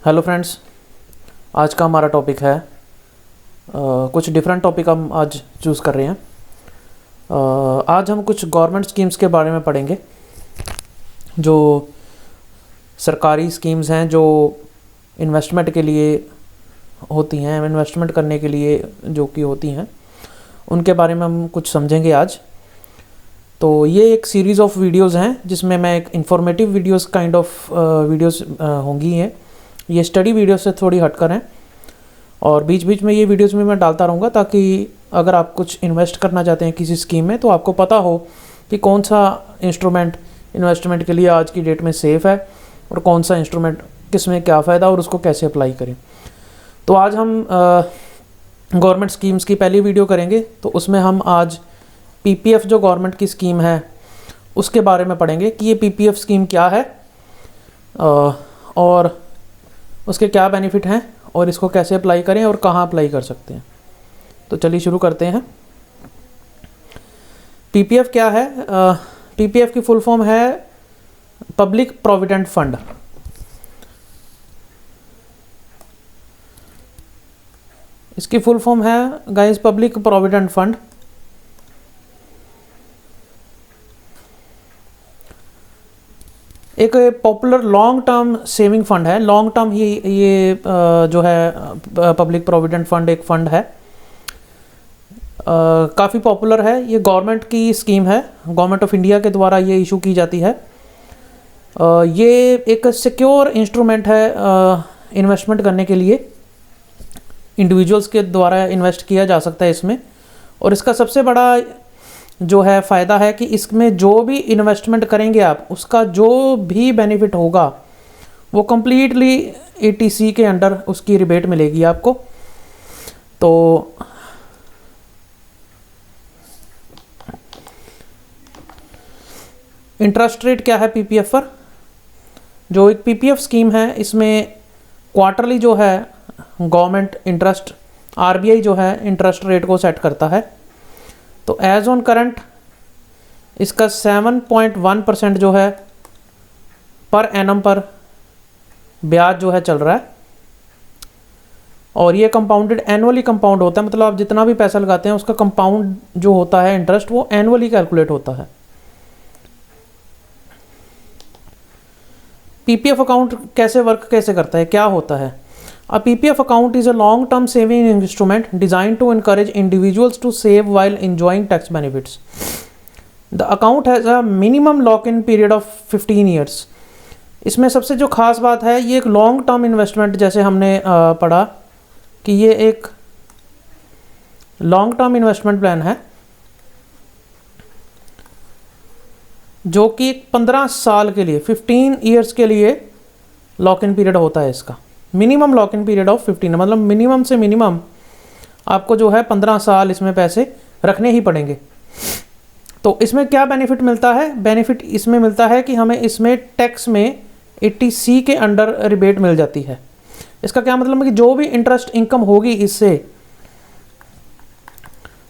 Hello friends, आज का हमारा टॉपिक है कुछ डिफरेंट टॉपिक हम आज चूज़ कर रहे हैं। आज हम कुछ गवर्नमेंट स्कीम्स के बारे में पढ़ेंगे, जो सरकारी स्कीम्स हैं जो इन्वेस्टमेंट के लिए होती हैं, इन्वेस्टमेंट करने के लिए जो कि होती हैं, उनके बारे में हम कुछ समझेंगे आज। तो ये एक सीरीज़ ऑफ वीडियोज़ हैं जिसमें मैं एक informative videos kind of videos होंगी हैं। ये स्टडी वीडियो से थोड़ी हटकर हैं और बीच बीच में ये वीडियोस में मैं डालता रहूँगा, ताकि अगर आप कुछ इन्वेस्ट करना चाहते हैं किसी स्कीम में तो आपको पता हो कि कौन सा इंस्ट्रूमेंट इन्वेस्टमेंट के लिए आज की डेट में सेफ़ है और कौन सा इंस्ट्रूमेंट किस में क्या फ़ायदा और उसको कैसे अप्लाई करें। तो आज हम गवर्नमेंट स्कीम्स की पहली वीडियो करेंगे, तो उसमें हम आज पीपीएफ जो गवर्नमेंट की स्कीम है उसके बारे में पढ़ेंगे कि ये पीपीएफ स्कीम क्या है और उसके क्या बेनिफिट हैं और इसको कैसे अप्लाई करें और कहाँ अप्लाई कर सकते हैं। तो चलिए शुरू करते हैं। पीपीएफ क्या है? पीपीएफ की फुल फॉर्म है पब्लिक प्रोविडेंट फंड। इसकी फुल फॉर्म है गाइस पब्लिक प्रोविडेंट फंड। एक popular long term saving fund है। लॉन्ग टर्म ही ये जो है पब्लिक प्रोविडेंट फंड एक फंड है, काफ़ी पॉपुलर है। ये गवर्नमेंट की स्कीम है, गवर्नमेंट ऑफ इंडिया के द्वारा ये इशू की जाती है। ये एक सिक्योर इंस्ट्रूमेंट है इन्वेस्टमेंट करने के लिए। इंडिविजुअल्स के द्वारा इन्वेस्ट किया जा सकता है इसमें, और इसका सबसे बड़ा जो है फ़ायदा है कि इसमें जो भी इन्वेस्टमेंट करेंगे आप, उसका जो भी बेनिफिट होगा वो कम्प्लीटली एटीसी के अंडर उसकी रिबेट मिलेगी आपको। तो इंटरेस्ट रेट क्या है पीपीएफ पर? जो एक पीपीएफ स्कीम है इसमें क्वार्टरली जो है गवर्नमेंट इंटरेस्ट, आरबीआई जो है इंटरेस्ट रेट को सेट करता है। तो एज ऑन करंट इसका 7.1% जो है पर एनम पर ब्याज जो है चल रहा है, और ये कंपाउंडेड एनुअली कंपाउंड होता है। मतलब आप जितना भी पैसा लगाते हैं उसका कंपाउंड जो होता है इंटरेस्ट वो एनुअली कैलकुलेट होता है। पीपीएफ अकाउंट कैसे वर्क कैसे करता है, क्या होता है? A PPF account is a long-term saving instrument designed to encourage individuals to save while enjoying tax benefits. The account has a minimum lock-in period of 15 years. इसमें सबसे जो खास बात है, ये एक लॉन्ग टर्म इन्वेस्टमेंट, जैसे हमने पढ़ा कि ये एक लॉन्ग टर्म इन्वेस्टमेंट प्लान है जो कि 15 साल के लिए 15 ईयर्स के लिए लॉक इन पीरियड होता है। इसका minimum lock in period of 15, मतलब मिनिमम से मिनिमम आपको जो है 15 साल इसमें पैसे रखने ही पड़ेंगे। तो इसमें क्या बेनिफिट मिलता है? बेनिफिट इसमें मिलता है कि हमें इसमें टैक्स में 80C के अंडर रिबेट मिल जाती है। इसका क्या मतलब है कि जो भी इंटरेस्ट इनकम होगी इससे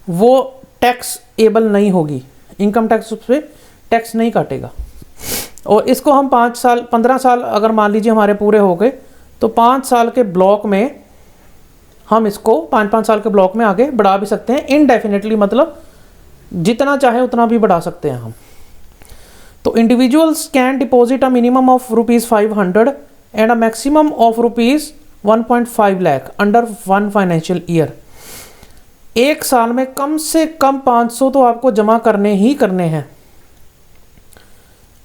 वो टैक्स एबल नहीं होगी, इनकम टैक्स उस पर टैक्स नहीं काटेगा। और इसको हम 15 साल अगर मान लीजिए हमारे पूरे हो गए, तो 5 साल के ब्लॉक में हम इसको 5-5 साल के ब्लॉक में आगे बढ़ा भी सकते हैं इनडेफिनेटली, मतलब जितना चाहे उतना भी बढ़ा सकते हैं हम। तो individuals can deposit a minimum of ₹500 and a maximum of ₹1.5 lakh under 1 financial year. एक साल में कम से कम 500 तो आपको जमा करने ही करने हैं,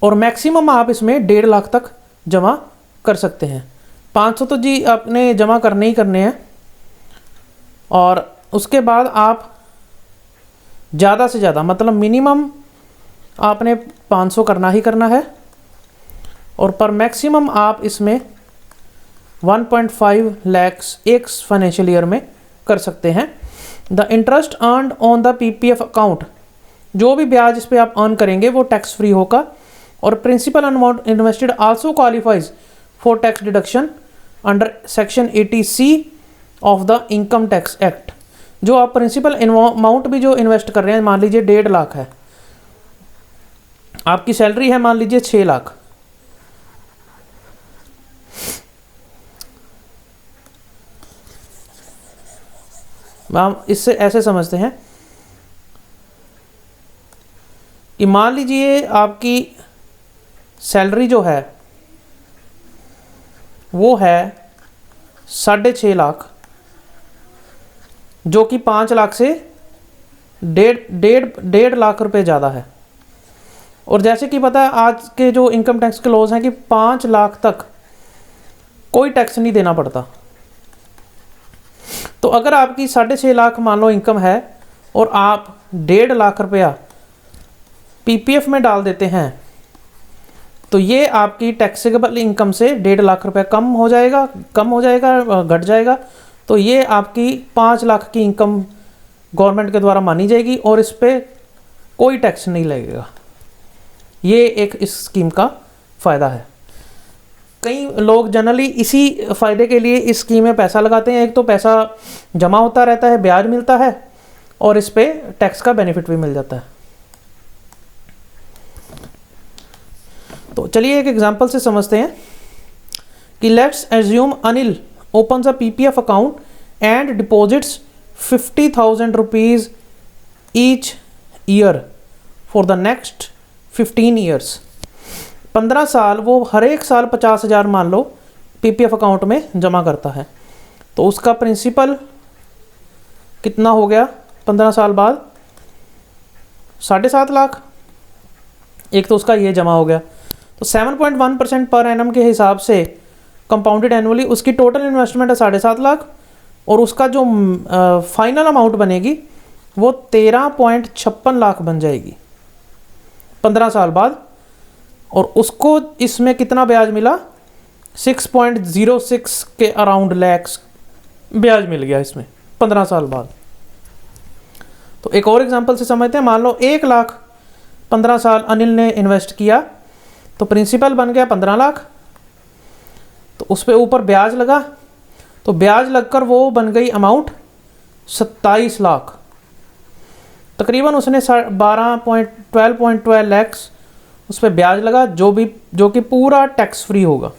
और मैक्सिमम आप इसमें 1.5 लाख तक जमा कर सकते हैं। 500 तो जी आपने जमा करने ही करने हैं, और उसके बाद आप ज़्यादा से ज़्यादा, मतलब मिनिमम आपने 500 करना ही करना है, और पर मैक्सिमम आप इसमें 1.5 लाख एक फाइनेंशियल ईयर में कर सकते हैं। The interest earned on the PPF account, जो भी ब्याज इस पर आप अर्न करेंगे वो टैक्स फ्री होगा, और principal amount invested also qualifies for tax deduction under section 80C of the income tax act. जो आप प्रिंसिपल अमाउंट भी जो इन्वेस्ट कर रहे हैं, मान लीजिए 1.5 लाख है, आपकी सैलरी है मान लीजिए 6 लाख, हम इससे ऐसे समझते हैं कि मान लीजिए आपकी सैलरी जो है वो है 6.5 लाख, जो कि 5 लाख से डेढ़ लाख रुपए ज़्यादा है। और जैसे कि पता है आज के जो इनकम टैक्स के लॉज हैं कि 5 लाख तक कोई टैक्स नहीं देना पड़ता। तो अगर आपकी 6.5 लाख मान लो इनकम है और आप 1.5 लाख रुपया पीपीएफ में डाल देते हैं, तो ये आपकी टैक्सेबल इनकम से 1.5 लाख रुपया कम हो जाएगा, घट जाएगा। तो ये आपकी 5 लाख की इनकम गवर्नमेंट के द्वारा मानी जाएगी और इस पर कोई टैक्स नहीं लगेगा। ये एक इस स्कीम का फ़ायदा है। कई लोग जनरली इसी फ़ायदे के लिए इस स्कीम में पैसा लगाते हैं। एक तो पैसा जमा होता रहता है, ब्याज मिलता है और इस पर टैक्स का बेनिफिट भी मिल जाता है। तो चलिए एक एग्जांपल से समझते हैं कि let's assume Anil opens a PPF account and deposits 50,000 rupees each year for the next 15 years। 15 साल वो हर एक साल 50,000 मान लो PPF अकाउंट में जमा करता है। तो उसका प्रिंसिपल कितना हो गया 15 साल बाद? 7.5 लाख। एक तो उसका ये जमा हो गया, तो 7.1% पर एनम के हिसाब से कंपाउंडेड एनुअली उसकी टोटल इन्वेस्टमेंट है 7.5 लाख और उसका जो फाइनल अमाउंट बनेगी वो 13.56 लाख बन जाएगी 15 साल बाद। और उसको इसमें कितना ब्याज मिला? 6.06 के अराउंड लैक्स ब्याज मिल गया इसमें 15 साल बाद। तो एक और एग्जांपल से समझते हैं। मान लो 1 लाख 15 साल अनिल ने इन्वेस्ट किया, तो प्रिंसिपल बन गया 15 लाख, तो उस पर ऊपर ब्याज लगा, तो ब्याज लगकर वो बन गई अमाउंट 27 लाख। तकरीबन उसने 12.12 लैक्स उस पर ब्याज लगा, जो कि पूरा टैक्स फ्री होगा,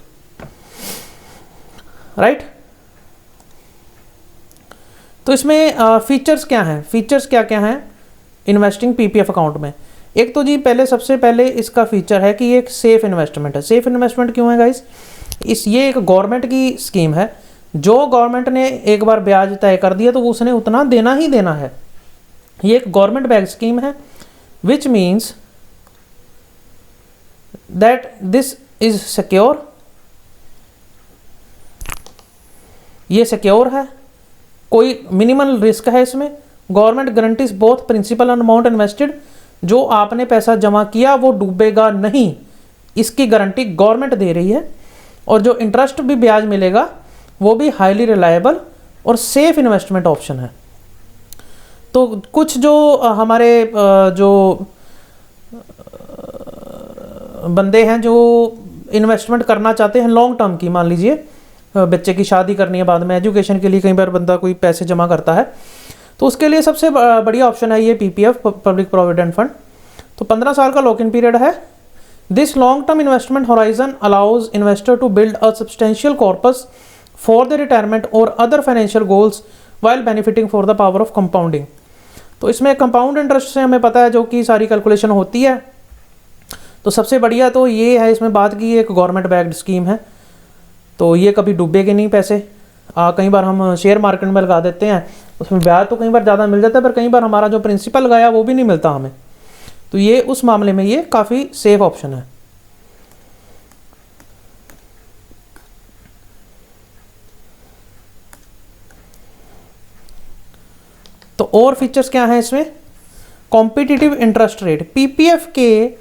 राइट। तो इसमें फीचर्स क्या हैं? फीचर्स क्या क्या हैं इन्वेस्टिंग पीपीएफ अकाउंट में? एक तो जी सबसे पहले इसका फीचर है कि ये एक सेफ इन्वेस्टमेंट है। सेफ इन्वेस्टमेंट क्यों है गाइस? ये एक गवर्नमेंट की स्कीम है। जो गवर्नमेंट ने एक बार ब्याज तय कर दिया तो उसने उतना देना ही देना है। ये एक गवर्नमेंट बैक स्कीम है, which means that this is secure. ये सिक्योर है, कोई मिनिमल रिस्क है इसमें। Government guarantees both principal and amount invested. जो आपने पैसा जमा किया वो डूबेगा नहीं, इसकी गारंटी गवर्नमेंट दे रही है। और जो इंटरेस्ट भी ब्याज मिलेगा वो भी हाईली रिलायबल और सेफ इन्वेस्टमेंट ऑप्शन है। तो कुछ जो हमारे जो बंदे हैं जो इन्वेस्टमेंट करना चाहते हैं लॉन्ग टर्म की, मान लीजिए बच्चे की शादी करनी है, बाद में एजुकेशन के लिए कई बार बंदा कोई पैसे जमा करता है, तो उसके लिए सबसे बढ़िया ऑप्शन है ये पीपीएफ, पब्लिक प्रोविडेंट फंड। तो 15 साल का लॉक इन पीरियड है। This long term investment horizon allows investor to build a substantial corpus for the retirement और other financial goals while benefiting for the power of compounding. तो इसमें compound interest से हमें पता है जो कि सारी कैलकुलेशन होती है। तो सबसे बढ़िया तो ये है इसमें बात की एक गवर्नमेंट बैक्ड स्कीम है, तो ये कभी डूबेगे नहीं पैसे। कई बार हम शेयर मार्केट में लगा देते हैं, उसमें ब्याज तो कई बार ज़्यादा मिल जाता है, पर कई बार हमारा जो प्रिंसिपल लगाया वो भी नहीं मिलता हमें। तो ये उस मामले में ये काफ़ी सेफ ऑप्शन है। तो और फीचर्स क्या हैं इसमें? Competitive interest rate. पीपीएफ के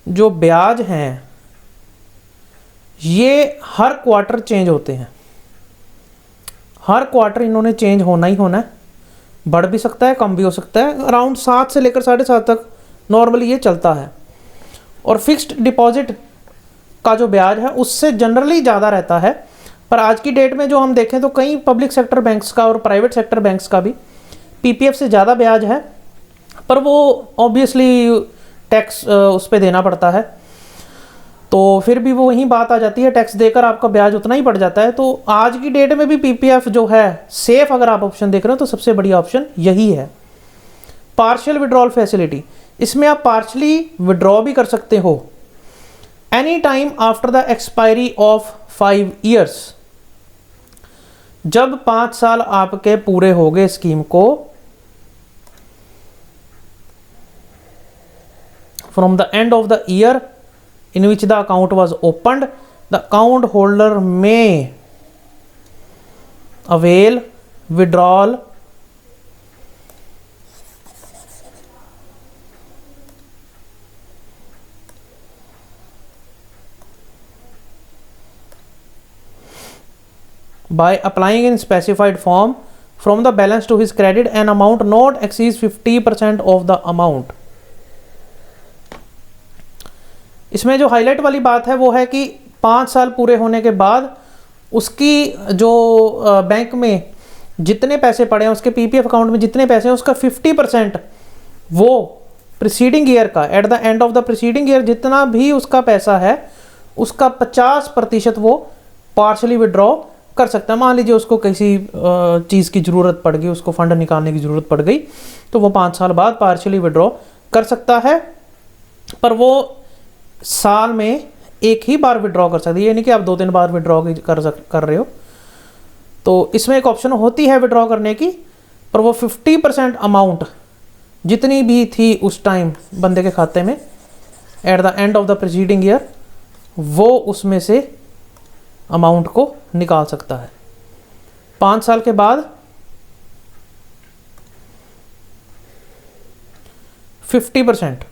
जो ब्याज हैं ये हर क्वार्टर चेंज होते हैं। हर क्वार्टर इन्होंने चेंज होना ही होना है, बढ़ भी सकता है कम भी हो सकता है। अराउंड 7 से लेकर 7.5 तक नॉर्मली ये चलता है। और फिक्स्ड डिपॉजिट का जो ब्याज है उससे जनरली ज़्यादा रहता है, पर आज की डेट में जो हम देखें तो कई पब्लिक सेक्टर बैंक्स का और प्राइवेट सेक्टर बैंक्स का भी पीपीएफ से ज़्यादा ब्याज है, पर वो ऑब्वियसली टैक्स उस पर देना पड़ता है। तो फिर भी वो वही बात आ जाती है, टैक्स देकर आपका ब्याज उतना ही पड़ जाता है। तो आज की डेट में भी पीपीएफ जो है सेफ, अगर आप ऑप्शन देख रहे हो तो सबसे बढ़िया ऑप्शन यही है। पार्शियल विड्रॉल फैसिलिटी, इसमें आप पार्शली विड्रॉ भी कर सकते हो any time after the expiry of 5 years. जब 5 साल आपके पूरे हो गए स्कीम को, from the end of the year in which the account was opened, the account holder may avail withdrawal by applying in specified form from the balance to his credit an amount not exceeds 50% of the amount। इसमें जो highlight वाली बात है वो है कि 5 साल पूरे होने के बाद उसकी जो बैंक में जितने पैसे पड़े हैं, उसके पीपीएफ अकाउंट में जितने पैसे हैं, उसका 50% वो प्रीसीडिंग ईयर का, at the end of the preceding year जितना भी उसका पैसा है, उसका 50% वो पार्शली विड्रॉ कर सकता है। मान लीजिए उसको किसी चीज़ की ज़रूरत पड़ गई, उसको फंड निकालने की ज़रूरत पड़ गई, तो वो 5 साल बाद पार्शली विड्रॉ कर सकता है। पर वो साल में एक ही बार विड्रॉ कर सकती है, यानी कि आप 2-3 बार विड्रॉ कर रहे हो। तो इसमें एक ऑप्शन होती है विड्रॉ करने की, पर वो 50% अमाउंट जितनी भी थी उस टाइम बंदे के खाते में at the end of the preceding year, वो उसमें से अमाउंट को निकाल सकता है। 5 साल के बाद 50%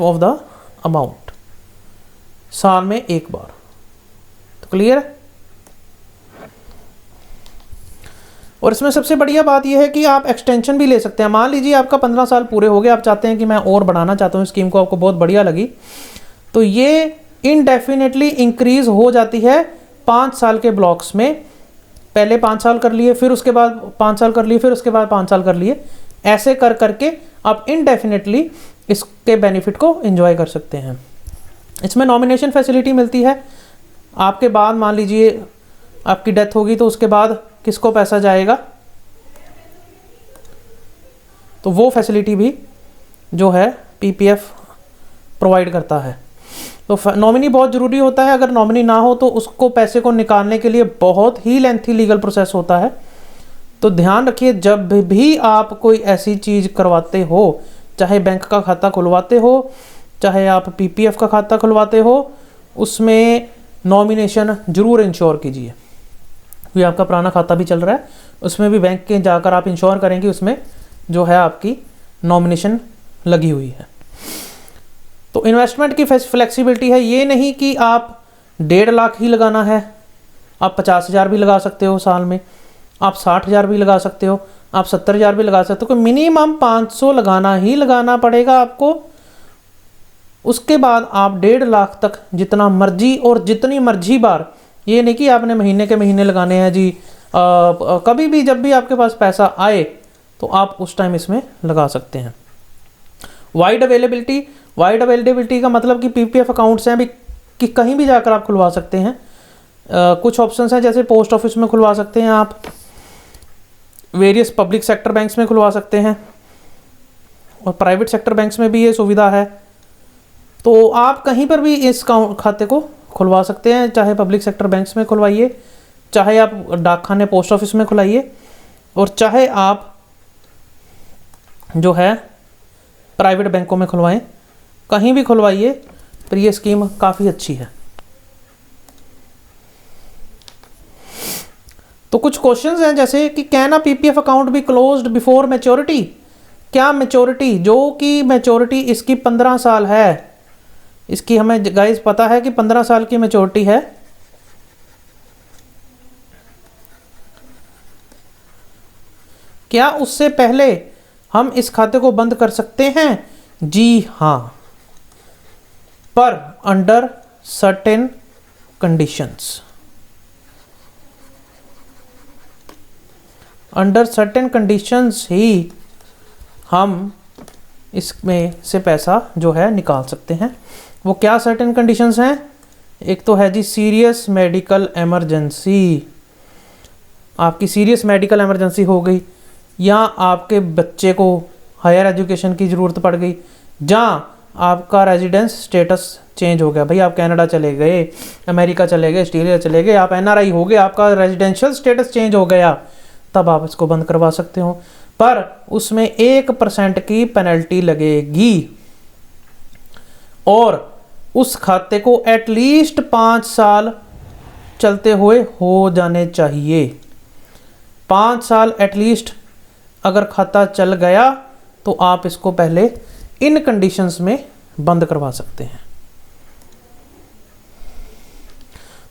ऑफ द अमाउंट, साल में एक बार। तो क्लियर है। और इसमें सबसे बढ़िया बात यह है कि आप एक्सटेंशन भी ले सकते हैं। मान लीजिए आपका 15 साल पूरे हो गए, आप चाहते हैं कि मैं और बढ़ाना चाहता हूँ स्कीम को, आपको बहुत बढ़िया लगी, तो ये इनडेफिनेटली इंक्रीज हो जाती है 5 साल के ब्लॉक्स में। पहले 5 साल कर लिए, फिर उसके बाद 5 साल कर लिए, फिर उसके बाद 5 साल कर लिए, ऐसे कर करके आप इनडेफिनेटली इसके बेनिफिट को एंजॉय कर सकते हैं। इसमें नॉमिनेशन फैसिलिटी मिलती है। आपके बाद मान लीजिए आपकी डेथ होगी, तो उसके बाद किसको पैसा जाएगा, तो वो फैसिलिटी भी जो है पीपीएफ प्रोवाइड करता है। तो नॉमिनी बहुत ज़रूरी होता है। अगर नॉमिनी ना हो तो उसको पैसे को निकालने के लिए बहुत ही लेंथी लीगल प्रोसेस होता है। तो ध्यान रखिए, जब भी आप कोई ऐसी चीज़ करवाते हो, चाहे बैंक का खाता खुलवाते हो, चाहे आप पीपीएफ का खाता खुलवाते हो, उसमें नॉमिनेशन जरूर इंश्योर कीजिए। ये आपका पुराना खाता भी चल रहा है, उसमें भी बैंक के जाकर आप इंश्योर करेंगे उसमें जो है आपकी नॉमिनेशन लगी हुई है। तो इन्वेस्टमेंट की फ्लेक्सिबिलिटी है, ये नहीं कि आप 1.5 लाख ही लगाना है, आप 50,000 भी लगा सकते हो साल में, आप 60,000 भी लगा सकते हो, आप 70,000 भी लगा सकते हो। कोई मिनिमम 500 लगाना ही लगाना पड़ेगा आपको। उसके बाद आप 1.5 लाख तक जितना मर्जी और जितनी मर्जी बार, ये नहीं कि आपने महीने के महीने लगाने हैं जी, कभी भी जब भी आपके पास पैसा आए तो आप उस टाइम इसमें लगा सकते हैं। वाइड अवेलेबिलिटी, वाइड अवेलेबिलिटी का मतलब कि पीपीएफ अकाउंट्स हैं भी कि कहीं भी जाकर आप खुलवा सकते हैं। कुछ ऑप्शंस हैं, जैसे पोस्ट ऑफिस में खुलवा सकते हैं आप, वेरियस पब्लिक सेक्टर बैंक्स में खुलवा सकते हैं, और प्राइवेट सेक्टर बैंक्स में भी ये सुविधा है। तो आप कहीं पर भी इस खाते को खुलवा सकते हैं, चाहे पब्लिक सेक्टर बैंक्स में खुलवाइए, चाहे आप डाकखाने पोस्ट ऑफिस में खुलाइए, और चाहे आप जो है प्राइवेट बैंकों में खुलवाएं, कहीं भी खुलवाइए। पर ये स्कीम काफ़ी अच्छी है। तो कुछ क्वेश्चंस हैं, जैसे कि can a PPF account be closed before maturity. क्या मैच्योरिटी, जो कि मैच्योरिटी इसकी 15 साल है, इसकी हमें गाइस पता है कि 15 साल की मैच्योरिटी है, क्या उससे पहले हम इस खाते को बंद कर सकते हैं? जी हाँ, पर under certain conditions. Under certain conditions ही हम इसमें से पैसा जो है निकाल सकते हैं। वो क्या सर्टेन कंडीशंस हैं? एक तो है जी सीरियस मेडिकल एमरजेंसी, आपकी सीरियस मेडिकल एमरजेंसी हो गई, या आपके बच्चे को हायर एजुकेशन की ज़रूरत पड़ गई, जहाँ आपका रेजिडेंस स्टेटस चेंज हो गया, भाई आप कनाडा चले गए, अमेरिका चले गए, ऑस्ट्रेलिया चले गए, आप एनआरआई हो गए, आपका रेजिडेंशियल स्टेटस चेंज हो गया, तब आप इसको बंद करवा सकते हो। पर उसमें 1% की पेनल्टी लगेगी और उस खाते को एटलीस्ट 5 साल चलते हुए हो जाने चाहिए। 5 साल एटलीस्ट अगर खाता चल गया तो आप इसको पहले इन कंडीशंस में बंद करवा सकते हैं।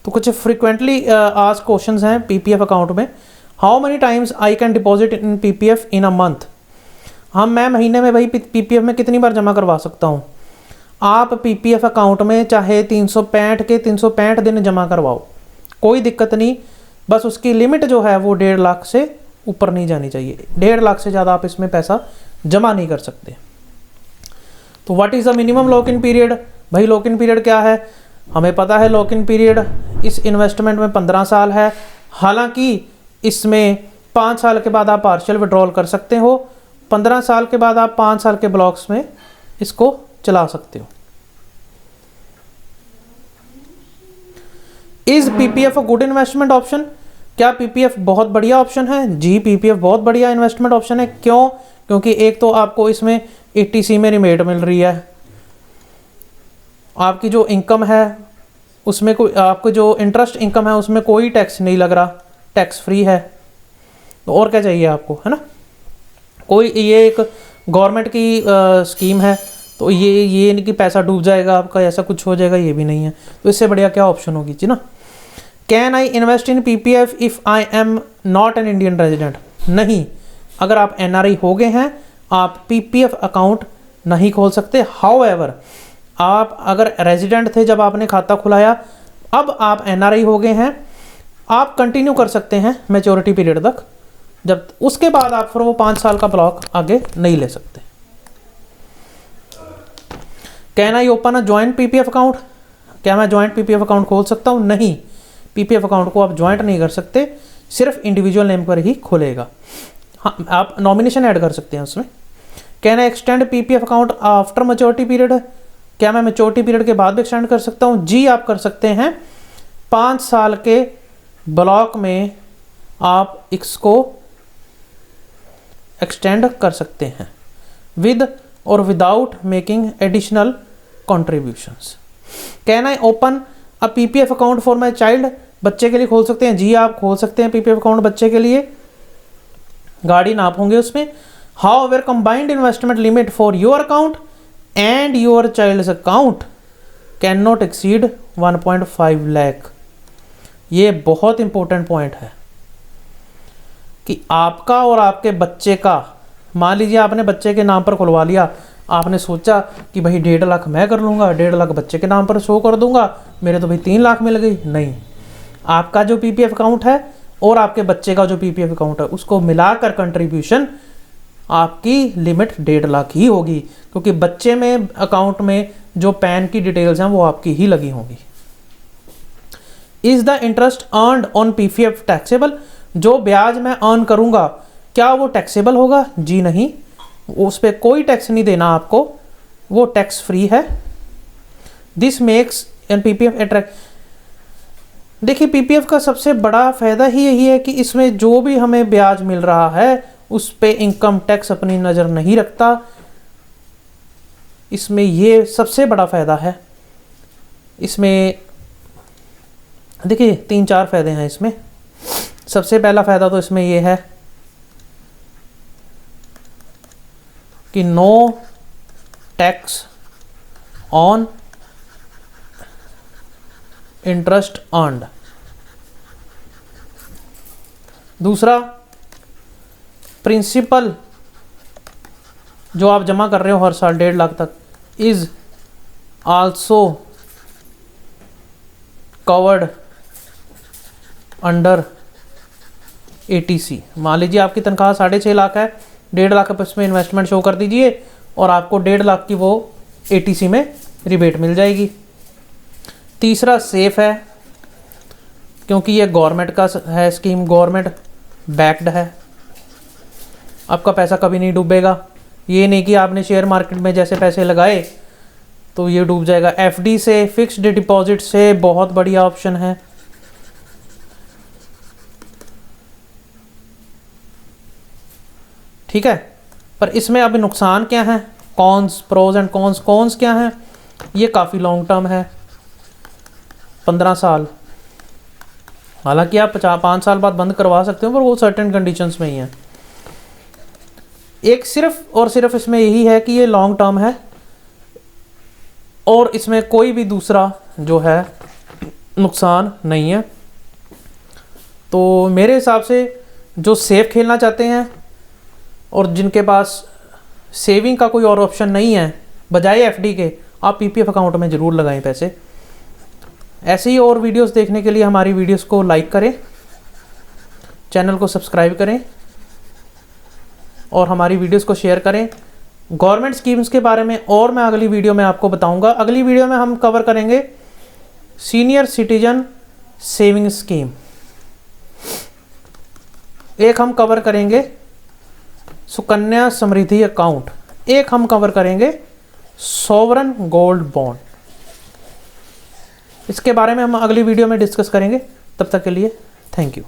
तो कुछ फ्रीक्वेंटली आस्क्ड क्वेश्चंस हैं पीपीएफ अकाउंट में। How many times I can deposit in PPF in a month? मैं महीने में भाई पीपीएफ में कितनी बार जमा करवा सकता हूँ? आप पीपीएफ अकाउंट में चाहे 365 के 365 दिन जमा करवाओ, कोई दिक्कत नहीं, बस उसकी लिमिट जो है वो 1.5 लाख से ऊपर नहीं जानी चाहिए। 1.5 लाख से ज़्यादा आप इसमें पैसा जमा नहीं कर सकते। तो what is the minimum lock in period? भाई लॉक इन पीरियड क्या है? हमें पता है लॉक इन पीरियड इस इन्वेस्टमेंट में 15 साल है। हालांकि इसमें 5 साल के बाद आप पार्शियल विड्रॉल कर सकते हो, 15 साल के बाद आप 5 साल के ब्लॉक्स में इसको चला सकते हो। Is PPF a good investment option? क्या पीपीएफ बहुत बढ़िया ऑप्शन है? जी, पीपीएफ बहुत बढ़िया इन्वेस्टमेंट ऑप्शन है। क्यों? क्योंकि एक तो आपको इसमें 80C में रिमेट मिल रही है, आपकी जो इनकम है उसमें कोई, आपको जो इंटरेस्ट इनकम है उसमें कोई टैक्स नहीं लग रहा, टैक्स फ्री है। तो और क्या चाहिए आपको, है ना? कोई ये एक गवर्नमेंट की स्कीम है, तो ये नहीं कि पैसा डूब जाएगा आपका, ऐसा कुछ हो जाएगा, ये भी नहीं है। तो इससे बढ़िया क्या ऑप्शन होगी जी ना? Can I invest in PPF if I am not an Indian resident? नहीं, अगर आप एनआरआई हो गए हैं आप पीपीएफ अकाउंट नहीं खोल सकते। हाउएवर आप अगर रेजिडेंट थे जब आपने खाता खुलाया, अब आप एनआरआई हो गए हैं, आप कंटिन्यू कर सकते हैं मैच्योरिटी पीरियड तक, जब उसके बाद आप फिर वो 5 साल का ब्लॉक आगे नहीं ले सकते। Can I open a joint PPF account? क्या मैं जॉइंट पीपीएफ अकाउंट खोल सकता हूँ? नहीं, पीपीएफ अकाउंट को आप जॉइंट नहीं कर सकते, सिर्फ इंडिविजुअल नेम पर ही खुलेगा। हाँ, आप नॉमिनेशन ऐड कर सकते हैं उसमें। Can I extend PPF account after maturity period? क्या मैं मैच्योरिटी पीरियड के बाद भी एक्सटेंड कर सकता हूँ? जी, आप कर सकते हैं। 5 साल के ब्लॉक में आप इसको एक्सटेंड कर सकते हैं विद और without making additional contributions. Can I open a PPF account for my child? बच्चे के लिए खोल सकते हैं। जी, आप खोल सकते हैं पीपीएफ अकाउंट बच्चे के लिए, गार्डियन आप होंगे उसमें। However combined investment limit for your account and your child's account can not exceed 1.5 lakh. ये बहुत इंपॉर्टेंट पॉइंट है कि आपका और आपके बच्चे का, मान लीजिए आपने बच्चे के नाम पर खुलवा लिया, आपने सोचा कि भाई 1.5 लाख मैं कर लूँगा, 1.5 लाख बच्चे के नाम पर शो कर दूंगा, मेरे तो भाई 3 लाख मिल गई। नहीं, आपका जो पीपीएफ अकाउंट है और आपके बच्चे का जो पीपीएफ अकाउंट है उसको मिलाकर कंट्रीब्यूशन आपकी लिमिट 1.5 लाख ही होगी, क्योंकि बच्चे में अकाउंट में जो पैन की डिटेल्स हैं वो आपकी ही लगी होंगी। Is the interest earned on PPF taxable? जो ब्याज मैं अर्न करूंगा क्या वो टैक्सेबल होगा? जी नहीं, उस पर कोई टैक्स नहीं देना आपको, वो टैक्स फ्री है। This makes an PPF attract. देखिए, पीपीएफ का सबसे बड़ा फायदा ही यही है कि इसमें जो भी हमें ब्याज मिल रहा है उस पे इनकम टैक्स अपनी नज़र नहीं रखता। इसमें ये सबसे बड़ा फायदा है। इसमें देखिए 3-4 फायदे हैं इसमें। सबसे पहला फायदा तो इसमें ये है कि no tax on interest earned. दूसरा, प्रिंसिपल जो आप जमा कर रहे हो हर साल 1.5 लाख तक is also covered under ATC। मान लीजिए आपकी तनख्वाह 6.5 लाख है, 1.5 लाख इसमें इन्वेस्टमेंट शो कर दीजिए, और आपको 1.5 लाख की वो ATC में रिबेट मिल जाएगी। तीसरा सेफ़ है, क्योंकि ये गवर्नमेंट का है स्कीम, गवर्नमेंट बैक्ड है, आपका पैसा कभी नहीं डूबेगा। ये नहीं कि आपने शेयर मार्केट में जैसे पैसे लगाए तो ये डूब जाएगा। FD से, फिक्स्ड डिपॉजिट से बहुत बढ़िया ऑप्शन है। ठीक है, पर इसमें अभी नुकसान क्या है, cons, pros and cons. Cons क्या है, ये काफ़ी लॉन्ग टर्म है, 15 साल। हालांकि आप 5 साल बाद बंद करवा सकते हो, पर वो सर्टेन कंडीशंस में ही है। एक सिर्फ और सिर्फ इसमें यही है कि ये लॉन्ग टर्म है और इसमें कोई भी दूसरा जो है नुकसान नहीं है। तो मेरे हिसाब से जो सेफ खेलना चाहते हैं और जिनके पास सेविंग का कोई और ऑप्शन नहीं है बजाय FD के, आप PPF अकाउंट में ज़रूर लगाएं पैसे। ऐसे ही और वीडियोस देखने के लिए हमारी वीडियोस को लाइक करें, चैनल को सब्सक्राइब करें और हमारी वीडियोस को शेयर करें। गवर्नमेंट स्कीम्स के बारे में और मैं अगली वीडियो में आपको बताऊंगा। अगली वीडियो में हम कवर करेंगे सीनियर सिटीजन सेविंग स्कीम, एक हम कवर करेंगे सुकन्या समृद्धि अकाउंट, एक हम कवर करेंगे सॉवरन गोल्ड बॉन्ड। इसके बारे में हम अगली वीडियो में डिस्कस करेंगे। तब तक के लिए थैंक यू।